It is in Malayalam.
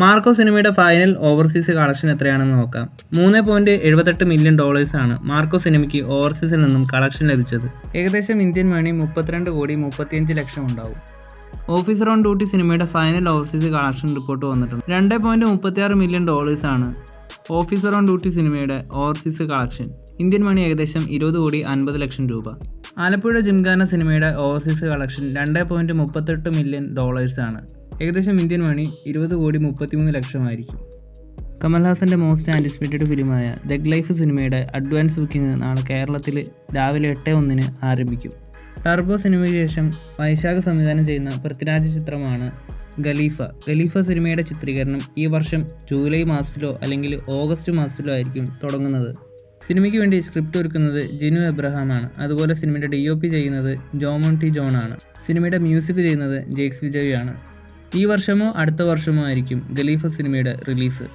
മാർക്കോ സിനിമയുടെ ഫൈനൽ ഓവർസീസ് കളക്ഷൻ എത്രയാണെന്ന് നോക്കാം. $3.78 മില്യൺ ആണ് മാർക്കോ സിനിമയ്ക്ക് ഓവർസീസിൽ നിന്നും കളക്ഷൻ ലഭിച്ചത്. ഏകദേശം ഇന്ത്യൻ മണി 32,35,00,000 ഉണ്ടാവും. ഓഫീസർ ഓൺ ഡ്യൂട്ടി സിനിമയുടെ ഫൈനൽ ഓവർസീസ് കളക്ഷൻ റിപ്പോർട്ട് വന്നിട്ടുണ്ട്. $2.36 മില്യൺ ആണ് ഓഫീസർ ഓൺ ഡ്യൂട്ടി സിനിമയുടെ ഓവർസീസ് കളക്ഷൻ. ഇന്ത്യൻ മണി ഏകദേശം 20,50,00,000 രൂപ. ആലപ്പുഴ ജിംഖാന സിനിമയുടെ ഓവർസീസ് കളക്ഷൻ $2.38 മില്യൺ ആണ്. ഏകദേശം ഇന്ത്യൻ മണി 20,33,00,000 ആയിരിക്കും. കമൽഹാസൻ്റെ മോസ്റ്റ് ആൻറ്റിസിപ്പേറ്റഡ് ഫിലിമായ ദഗ് ലൈഫ് സിനിമയുടെ അഡ്വാൻസ് ബുക്കിംഗ് നാളെ കേരളത്തിൽ രാവിലെ 8:01 ആരംഭിക്കും. ടർബോ സിനിമയ്ക്ക് ശേഷം വൈശാഖ് സംവിധാനം ചെയ്യുന്ന പൃഥ്വിരാജ് ചിത്രമാണ് ഖലീഫ സിനിമയുടെ ചിത്രീകരണം ഈ വർഷം ജൂലൈ മാസത്തിലോ അല്ലെങ്കിൽ ഓഗസ്റ്റ് മാസത്തിലോ ആയിരിക്കും തുടങ്ങുന്നത്. സിനിമയ്ക്ക് വേണ്ടി സ്ക്രിപ്റ്റ് ഒരുക്കുന്നത് ജിനു എബ്രഹാമാണ്. അതുപോലെ സിനിമയുടെ DOP ചെയ്യുന്നത് ജോമോൻ ജോൺ ആണ്. സിനിമയുടെ മ്യൂസിക് ചെയ്യുന്നത് ജേക്സ് വിജയ് ആണ്. ഈ വർഷമോ അടുത്ത വർഷമോ ആയിരിക്കും ഖലീഫ സിനിമയുടെ റിലീസ്.